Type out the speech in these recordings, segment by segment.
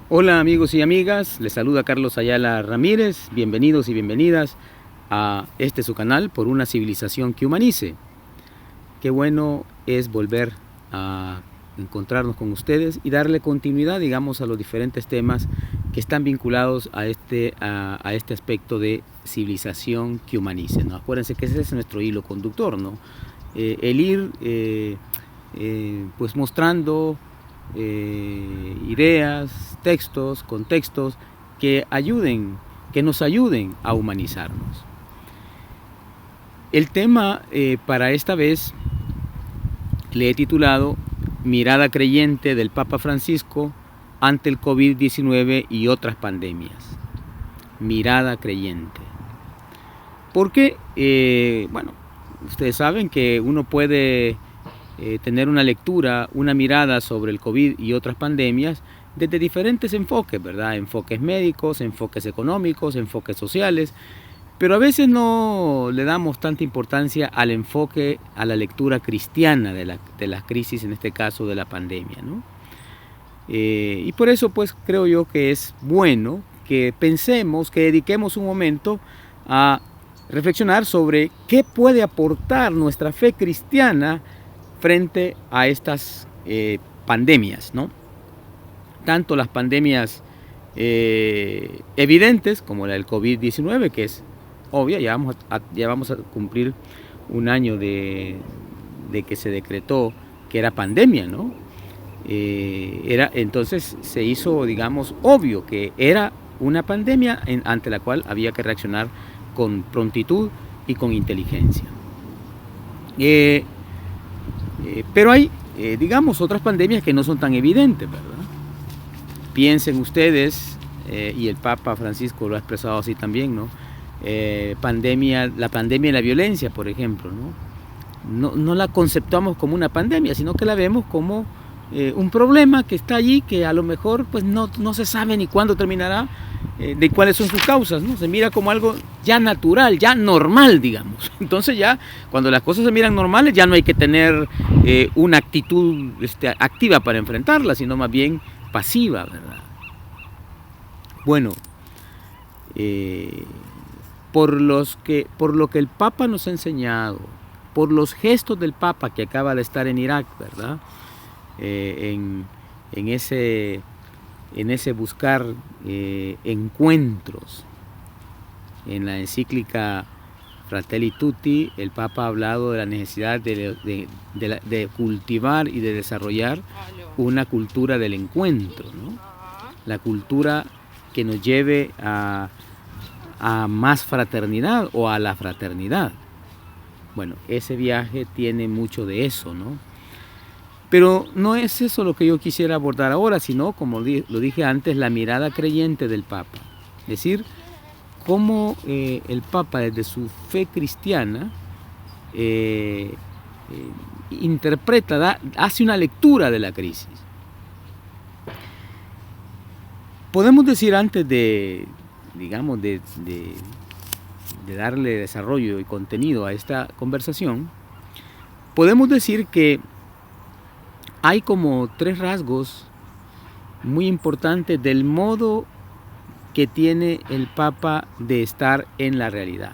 Hola amigos y amigas, les saluda Carlos Ayala Ramírez, bienvenidos y bienvenidas a su canal Por una civilización que humanice. Qué bueno es volver a encontrarnos con ustedes y darle continuidad, digamos, a los diferentes temas que están vinculados a este aspecto de civilización que humanice, ¿no? Acuérdense que ese es nuestro hilo conductor, ¿no? El ir pues mostrando ideas, textos, contextos que nos ayuden a humanizarnos. El tema para esta vez le he titulado Mirada creyente del Papa Francisco ante el COVID-19 y otras pandemias. Mirada creyente. Porque, bueno, ustedes saben que uno puede tener una lectura, una mirada sobre el COVID y otras pandemias desde diferentes enfoques, ¿verdad? Enfoques médicos, enfoques económicos, enfoques sociales, pero a veces no le damos tanta importancia al enfoque, a la lectura cristiana de la crisis, en este caso de la pandemia, ¿no? Y por eso pues creo yo que es bueno que pensemos, que dediquemos un momento a reflexionar sobre qué puede aportar nuestra fe cristiana frente a estas pandemias, ¿no? Tanto las pandemias evidentes como la del COVID-19, que es obvia, ya vamos a cumplir un año de que se decretó que era pandemia, ¿no? Entonces se hizo, digamos, obvio que era una pandemia ante la cual había que reaccionar con prontitud y con inteligencia. Pero hay, digamos, otras pandemias que no son tan evidentes, ¿verdad? Piensen ustedes, y el Papa Francisco lo ha expresado así también, ¿no? La pandemia de la violencia, por ejemplo, ¿no? No la conceptuamos como una pandemia, sino que la vemos como un problema que está allí, que a lo mejor pues no se sabe ni cuándo terminará, de cuáles son sus causas, ¿no? Se mira como algo ya natural, ya normal, digamos. Entonces ya cuando las cosas se miran normales ya no hay que tener una actitud activa para enfrentarlas, sino más bien pasiva, ¿verdad? Bueno, por lo que el Papa nos ha enseñado, por los gestos del Papa que acaba de estar en Irak, ¿verdad? En ese buscar encuentros. En la encíclica Fratelli Tutti, el Papa ha hablado de la necesidad de cultivar y de desarrollar una cultura del encuentro, ¿no? La cultura que nos lleve a más fraternidad o a la fraternidad. Bueno, ese viaje tiene mucho de eso, ¿no? Pero no es eso lo que yo quisiera abordar ahora, sino, como lo dije antes, la mirada creyente del Papa. Es decir, cómo el Papa, desde su fe cristiana, interpreta, hace una lectura de la crisis. Podemos decir, antes de, digamos, de darle desarrollo y contenido a esta conversación, podemos decir que hay como 3 rasgos muy importantes del modo que tiene el Papa de estar en la realidad.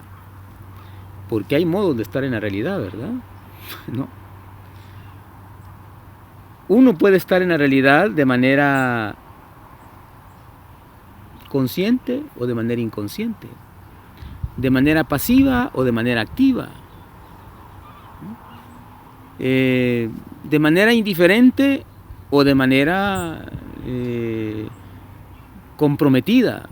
Porque hay modos de estar en la realidad, ¿verdad? ¿No? Uno puede estar en la realidad de manera consciente o de manera inconsciente, de manera pasiva o de manera activa, de manera indiferente o de manera comprometida.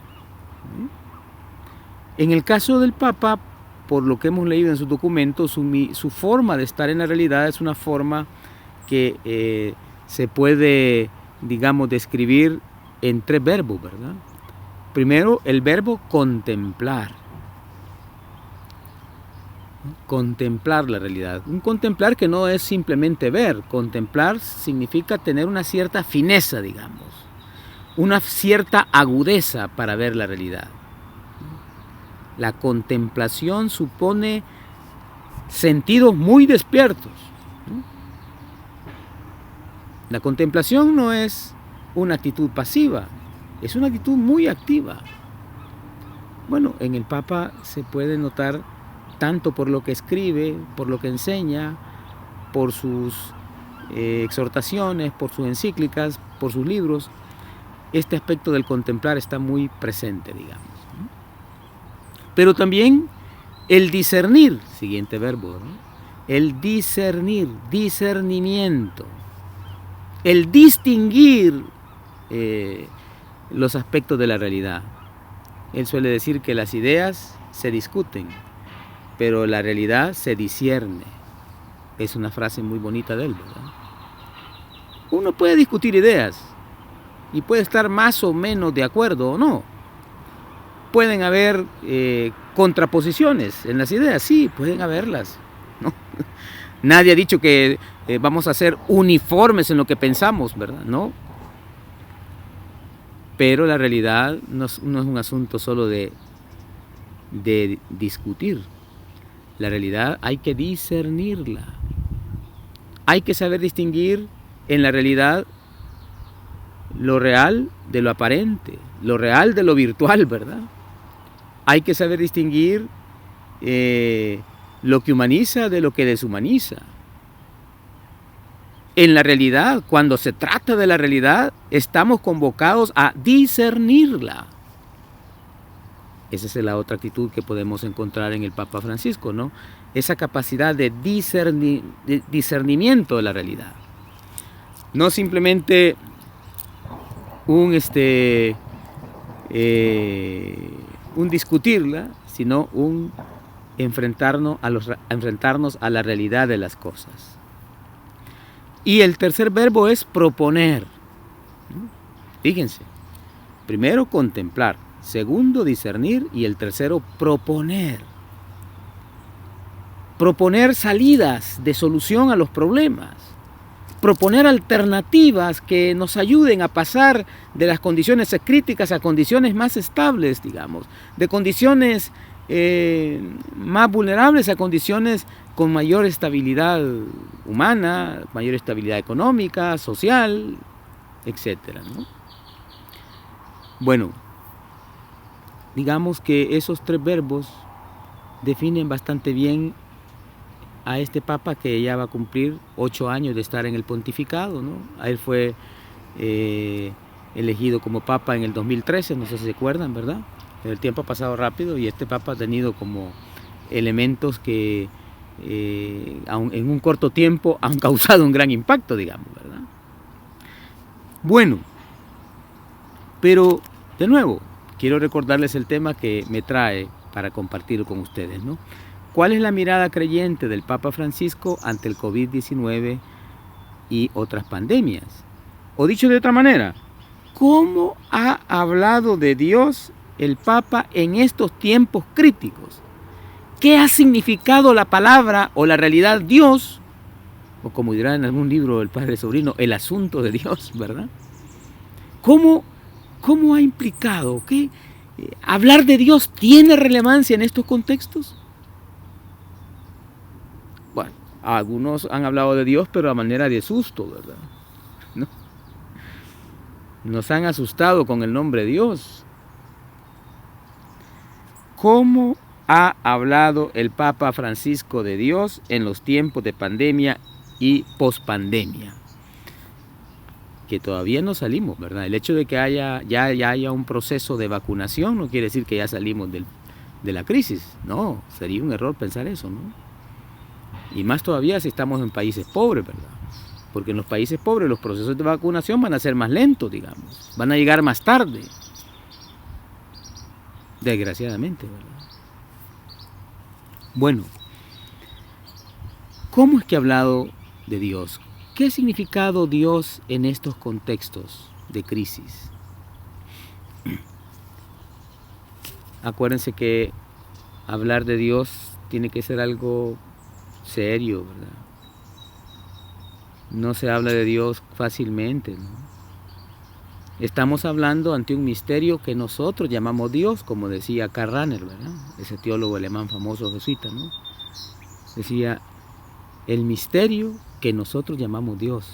En el caso del Papa, por lo que hemos leído en sus documentos, su forma de estar en la realidad es una forma que se puede, digamos, describir en 3 verbos, ¿verdad? Primero, el verbo contemplar. Contemplar la realidad. Un contemplar que no es simplemente ver. Contemplar significa tener una cierta fineza, digamos, una cierta agudeza para ver la realidad. La contemplación supone sentidos muy despiertos. La contemplación no es una actitud pasiva. Es una actitud muy activa. Bueno, en el Papa se puede notar tanto por lo que escribe, por lo que enseña, por sus exhortaciones, por sus encíclicas, por sus libros. Este aspecto del contemplar está muy presente, digamos. Pero también el discernir, siguiente verbo, ¿no? El discernir, discernimiento, el distinguir los aspectos de la realidad. Él suele decir que las ideas se discuten, pero la realidad se discierne. Es una frase muy bonita de él, ¿verdad? Uno puede discutir ideas y puede estar más o menos de acuerdo o no. Pueden haber contraposiciones en las ideas, sí, pueden haberlas, ¿no? Nadie ha dicho que vamos a ser uniformes en lo que pensamos, ¿verdad? No. Pero la realidad no es un asunto solo de discutir. La realidad hay que discernirla. Hay que saber distinguir en la realidad lo real de lo aparente, lo real de lo virtual, ¿verdad? Hay que saber distinguir lo que humaniza de lo que deshumaniza. En la realidad, cuando se trata de la realidad, estamos convocados a discernirla. Esa es la otra actitud que podemos encontrar en el Papa Francisco, ¿no? Esa capacidad de discernimiento de la realidad. No simplemente un discutirla, sino un enfrentarnos a la realidad de las cosas. Y el tercer verbo es proponer. Fíjense, primero contemplar, segundo discernir y el tercero proponer. Proponer salidas de solución a los problemas. Proponer alternativas que nos ayuden a pasar de las condiciones críticas a condiciones más estables, digamos, de condiciones más vulnerables a condiciones con mayor estabilidad humana, mayor estabilidad económica, social, etcétera, ¿no? Bueno, digamos que esos tres verbos definen bastante bien a este Papa, que ya va a cumplir 8 años de estar en el pontificado, ¿no? A él fue elegido como Papa en el 2013, no sé si se acuerdan, ¿verdad? El tiempo ha pasado rápido y este Papa ha tenido como elementos que en un corto tiempo han causado un gran impacto, digamos, ¿verdad? Bueno, pero de nuevo, quiero recordarles el tema que me trae para compartirlo con ustedes, ¿no? ¿Cuál es la mirada creyente del Papa Francisco ante el COVID-19 y otras pandemias? O dicho de otra manera, ¿cómo ha hablado de Dios el Papa en estos tiempos críticos? ¿Qué ha significado la palabra o la realidad Dios? O como dirá en algún libro el Padre Sobrino, el asunto de Dios, ¿verdad? ¿Cómo ha implicado? ¿Qué? ¿Hablar de Dios tiene relevancia en estos contextos? Bueno, algunos han hablado de Dios, pero a manera de susto, ¿verdad? ¿No? Nos han asustado con el nombre de Dios. ¿Cómo ha hablado el Papa Francisco de Dios en los tiempos de pandemia y pospandemia? Que todavía no salimos, ¿verdad? El hecho de que ya haya un proceso de vacunación no quiere decir que ya salimos de la crisis. No, sería un error pensar eso, ¿no? Y más todavía si estamos en países pobres, ¿verdad? Porque en los países pobres los procesos de vacunación van a ser más lentos, digamos. Van a llegar más tarde. Desgraciadamente, ¿verdad? Bueno, ¿cómo es que ha hablado de Dios? ¿Qué ha significado Dios en estos contextos de crisis? Acuérdense que hablar de Dios tiene que ser algo serio, ¿verdad? No se habla de Dios fácilmente, ¿no? Estamos hablando ante un misterio que nosotros llamamos Dios, como decía Karl Rahner, ¿verdad? Ese teólogo alemán famoso jesuita, ¿no? Decía, el misterio que nosotros llamamos Dios.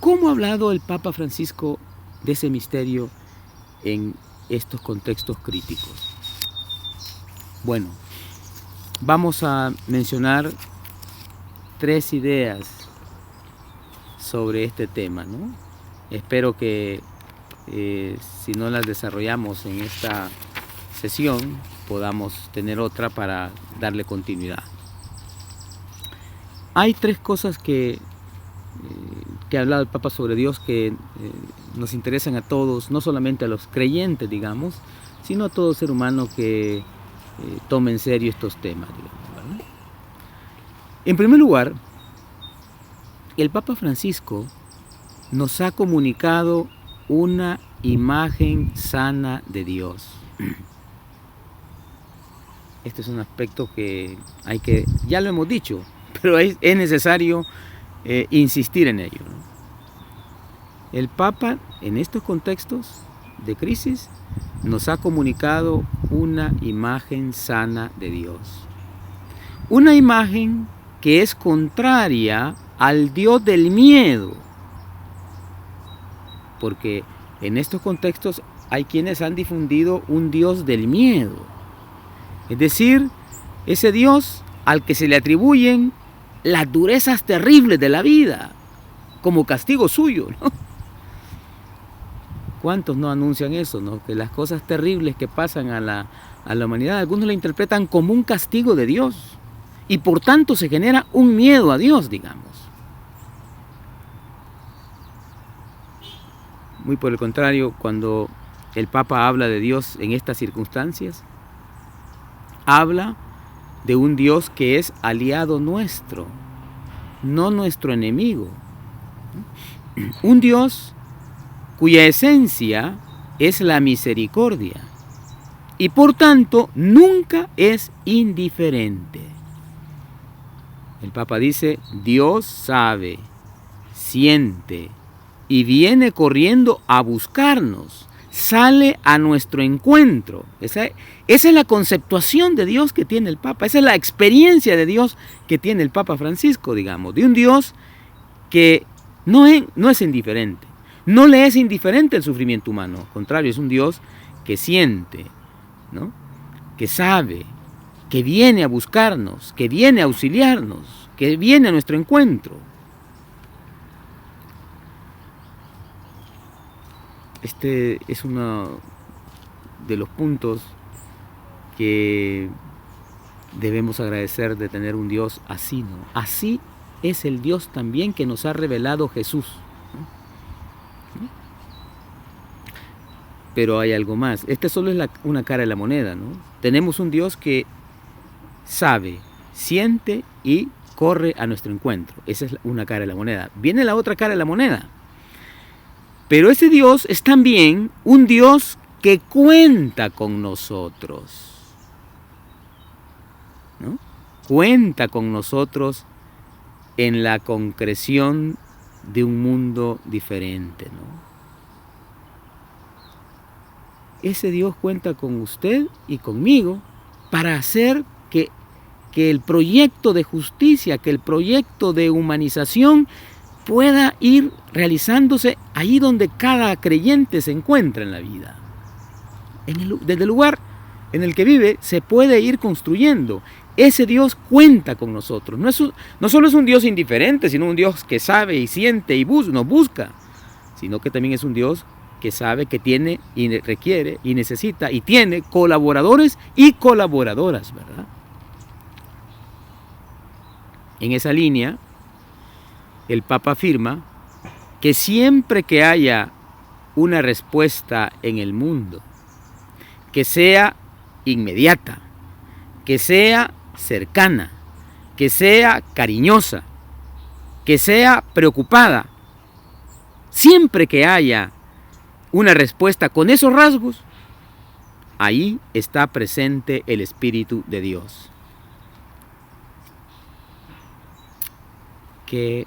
¿Cómo ha hablado el Papa Francisco de ese misterio en estos contextos críticos. Bueno, vamos a mencionar 3 ideas sobre este tema, ¿no? Espero que si no las desarrollamos en esta sesión, podamos tener otra para darle continuidad. Hay 3 cosas que ha hablado el Papa sobre Dios que nos interesan a todos, no solamente a los creyentes, digamos, sino a todo ser humano que tome en serio estos temas, digamos, ¿verdad? En primer lugar, el Papa Francisco nos ha comunicado una imagen sana de Dios. Este es un aspecto que ya lo hemos dicho, pero es necesario insistir en ello, ¿no? El Papa, en estos contextos de crisis, nos ha comunicado una imagen sana de Dios. Una imagen que es contraria al Dios del miedo. Porque en estos contextos hay quienes han difundido un Dios del miedo. Es decir, ese Dios al que se le atribuyen las durezas terribles de la vida, como castigo suyo, ¿no? ¿Cuántos no anuncian eso, no? Que las cosas terribles que pasan a la humanidad, algunos la interpretan como un castigo de Dios, y por tanto se genera un miedo a Dios, digamos. Muy por el contrario, cuando el Papa habla de Dios en estas circunstancias, habla de un Dios que es aliado nuestro, no nuestro enemigo. Un Dios cuya esencia es la misericordia y por tanto nunca es indiferente. El Papa dice, Dios sabe, siente y viene corriendo a buscarnos, sale a nuestro encuentro. Esa es la conceptuación de Dios que tiene el Papa, esa es la experiencia de Dios que tiene el Papa Francisco, digamos, de un Dios que no es indiferente, no le es indiferente el sufrimiento humano, al contrario, es un Dios que siente, ¿no? Que sabe, que viene a buscarnos, que viene a auxiliarnos, que viene a nuestro encuentro. Este es uno de los puntos que debemos agradecer de tener un Dios así, ¿no? Así es el Dios también que nos ha revelado Jesús, ¿no? Pero hay algo más. Esta solo es una cara de la moneda, ¿no? Tenemos un Dios que sabe, siente y corre a nuestro encuentro. Esa es una cara de la moneda. Viene la otra cara de la moneda. Pero ese Dios es también un Dios que cuenta con nosotros, ¿no? Cuenta con nosotros en la concreción de un mundo diferente, ¿no? Ese Dios cuenta con usted y conmigo para hacer que el proyecto de justicia, que el proyecto de humanización pueda ir realizándose ahí donde cada creyente se encuentra en la vida. Desde el lugar en el que vive se puede ir construyendo. Ese Dios cuenta con nosotros. No solo es un Dios indiferente, sino un Dios que sabe y siente y nos busca, sino que también es un Dios que sabe que tiene y requiere y necesita y tiene colaboradores y colaboradoras, ¿verdad? En esa línea, el Papa afirma que siempre que haya una respuesta en el mundo, que sea inmediata, que sea cercana, que sea cariñosa, que sea preocupada, siempre que haya una respuesta con esos rasgos, ahí está presente el Espíritu de Dios. Qué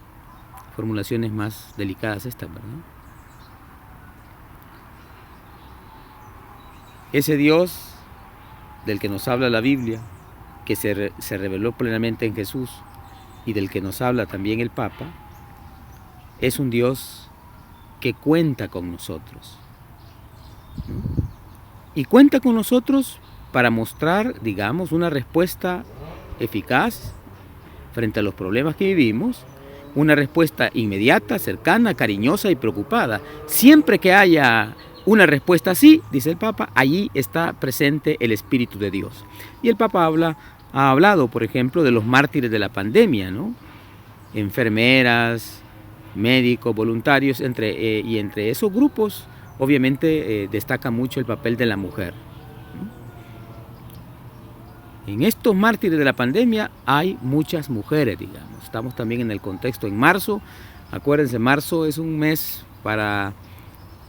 formulaciones más delicadas estas, ¿verdad? Ese Dios del que nos habla la Biblia, que se reveló plenamente en Jesús y del que nos habla también el Papa, es un Dios que cuenta con nosotros, ¿no? Y cuenta con nosotros para mostrar, digamos, una respuesta eficaz frente a los problemas que vivimos, una respuesta inmediata, cercana, cariñosa y preocupada. Siempre que haya una respuesta así, dice el Papa, allí está presente el Espíritu de Dios. Y el Papa ha hablado, por ejemplo, de los mártires de la pandemia, ¿no? Enfermeras, médicos, voluntarios, y entre esos grupos, obviamente, destaca mucho el papel de la mujer. En estos mártires de la pandemia hay muchas mujeres, digamos. Estamos también en el contexto en marzo. Acuérdense, marzo es un mes para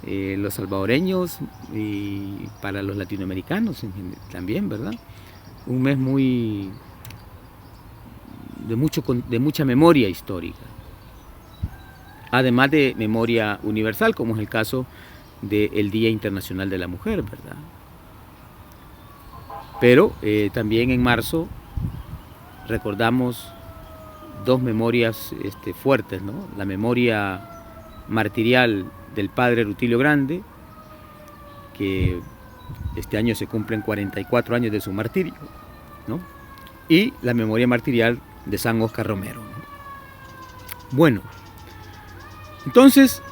los salvadoreños y para los latinoamericanos también, ¿verdad? Un mes de mucha memoria histórica. Además de memoria universal, como es el caso del Día Internacional de la Mujer, ¿verdad? Pero también en marzo recordamos dos memorias fuertes, ¿no? La memoria martirial del padre Rutilio Grande, que este año se cumplen 44 años de su martirio, ¿no? Y la memoria martirial de San Óscar Romero, ¿no? Bueno, entonces,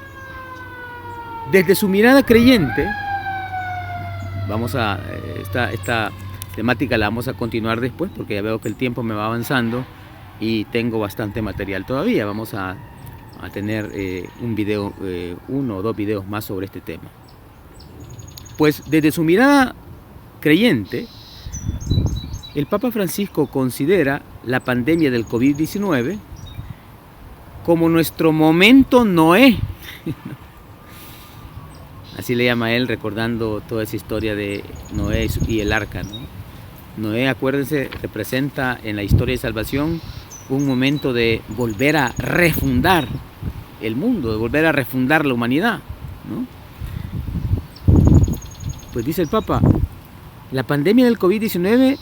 desde su mirada creyente, esta temática la vamos a continuar después porque ya veo que el tiempo me va avanzando y tengo bastante material todavía. Vamos a tener un video, uno o dos videos más sobre este tema. Pues desde su mirada creyente, el Papa Francisco considera la pandemia del COVID-19 como nuestro momento Noé. Así le llama él, recordando toda esa historia de Noé y el arca, ¿no? Noé, acuérdense, representa en la historia de salvación un momento de volver a refundar el mundo, de volver a refundar la humanidad, ¿no? Pues dice el Papa, la pandemia del COVID-19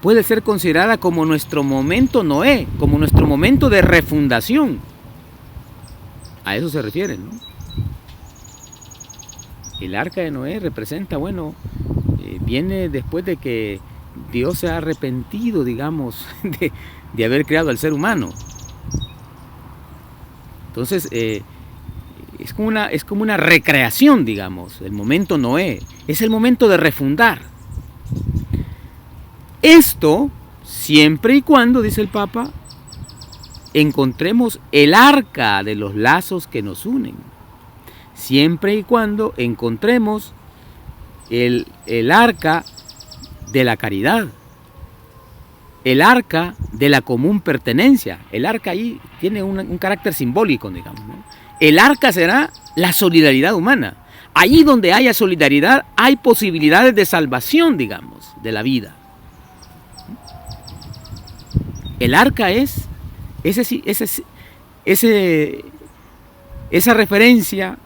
puede ser considerada como nuestro momento Noé, como nuestro momento de refundación. A eso se refiere, ¿no? El arca de Noé representa, viene después de que Dios se ha arrepentido, digamos, de haber creado al ser humano. Entonces, es como una recreación, digamos, el momento Noé. Es el momento de refundar. Esto, siempre y cuando, dice el Papa, encontremos el arca de los lazos que nos unen. Siempre y cuando encontremos el arca de la caridad, el arca de la común pertenencia. El arca ahí tiene un carácter simbólico, digamos, ¿no? El arca será la solidaridad humana. Allí donde haya solidaridad hay posibilidades de salvación, digamos, de la vida. El arca es esa referencia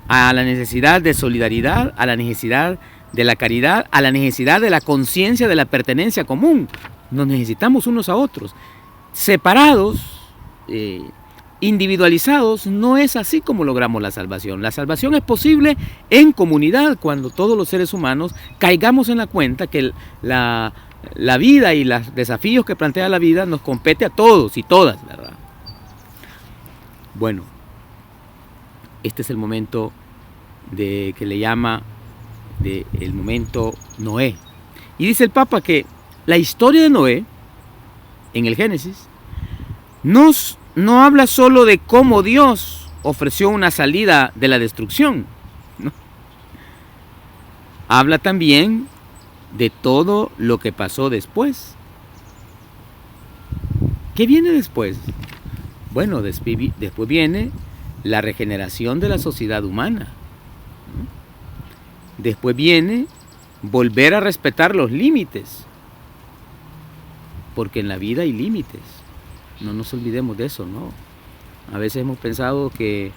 a la necesidad de solidaridad, a la necesidad de la caridad, a la necesidad de la conciencia de la pertenencia común. Nos necesitamos unos a otros. Separados, individualizados, no es así como logramos la salvación. La salvación es posible en comunidad, cuando todos los seres humanos caigamos en la cuenta que la vida y los desafíos que plantea la vida nos compete a todos y todas, ¿verdad? Bueno, este es el momento que le llama el momento Noé. Y dice el Papa que la historia de Noé, en el Génesis, no habla solo de cómo Dios ofreció una salida de la destrucción, ¿no? Habla también de todo lo que pasó después. ¿Qué viene después? Bueno, después viene la regeneración de la sociedad humana. Después viene volver a respetar los límites, porque en la vida hay límites. No nos olvidemos de eso, ¿no? A veces hemos pensado que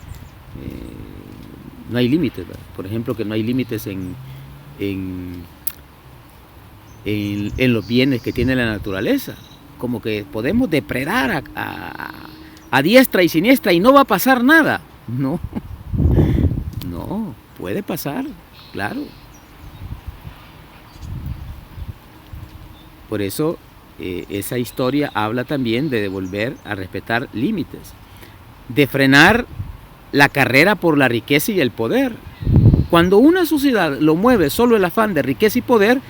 no hay límites, ¿verdad? Por ejemplo, que no hay límites en los bienes que tiene la naturaleza. Como que podemos depredar a diestra y siniestra y no va a pasar nada. No, no, puede pasar, claro. Por eso esa historia habla también de volver a respetar límites, de frenar la carrera por la riqueza y el poder. Cuando una sociedad lo mueve solo el afán de riqueza y poder,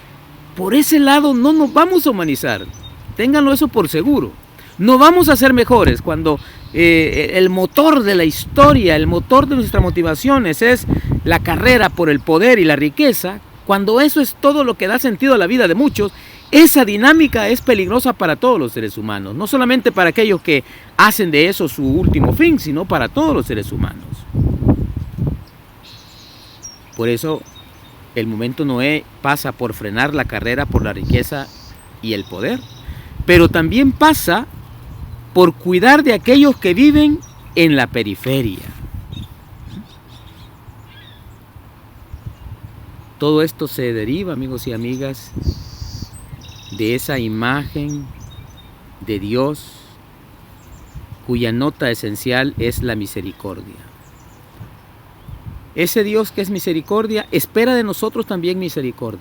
por ese lado no nos vamos a humanizar. Ténganlo eso por seguro. No vamos a ser mejores cuando el motor de la historia, el motor de nuestras motivaciones es la carrera por el poder y la riqueza. Cuando eso es todo lo que da sentido a la vida de muchos, esa dinámica es peligrosa para todos los seres humanos. No solamente para aquellos que hacen de eso su último fin, sino para todos los seres humanos. Por eso el momento Noé pasa por frenar la carrera por la riqueza y el poder, pero también pasa por cuidar de aquellos que viven en la periferia. Todo esto se deriva, amigos y amigas, de esa imagen de Dios cuya nota esencial es la misericordia. Ese Dios que es misericordia espera de nosotros también misericordia.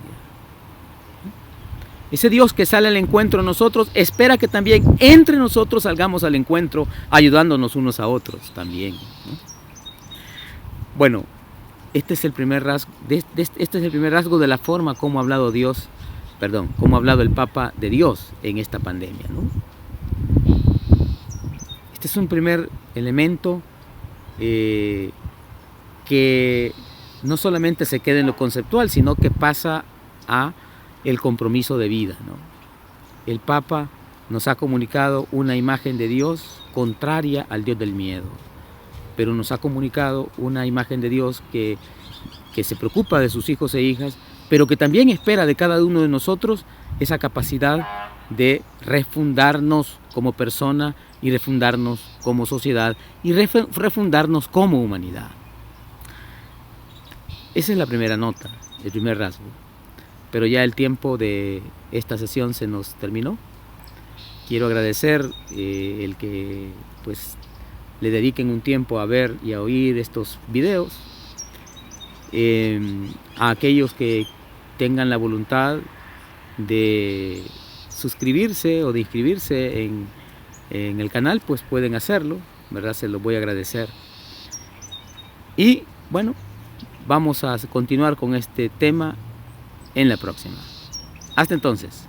Ese Dios que sale al encuentro de nosotros espera que también entre nosotros salgamos al encuentro ayudándonos unos a otros también, ¿no? Bueno, este es el primer rasgo, este es el primer rasgo de la forma como ha hablado Dios, cómo ha hablado el Papa de Dios en esta pandemia, ¿no? Este es un primer elemento que no solamente se queda en lo conceptual, sino que pasa a el compromiso de vida, ¿no? El Papa nos ha comunicado una imagen de Dios contraria al Dios del miedo, pero nos ha comunicado una imagen de Dios que se preocupa de sus hijos e hijas, pero que también espera de cada uno de nosotros esa capacidad de refundarnos como persona y refundarnos como sociedad y refundarnos como humanidad. Esa es la primera nota, el primer rasgo. Pero ya el tiempo de esta sesión se nos terminó. Quiero agradecer el que pues le dediquen un tiempo a ver y a oír estos videos. A aquellos que tengan la voluntad de suscribirse o de inscribirse en el canal, pues pueden hacerlo, ¿verdad? Se los voy a agradecer. Y bueno, vamos a continuar con este tema en la próxima. Hasta entonces.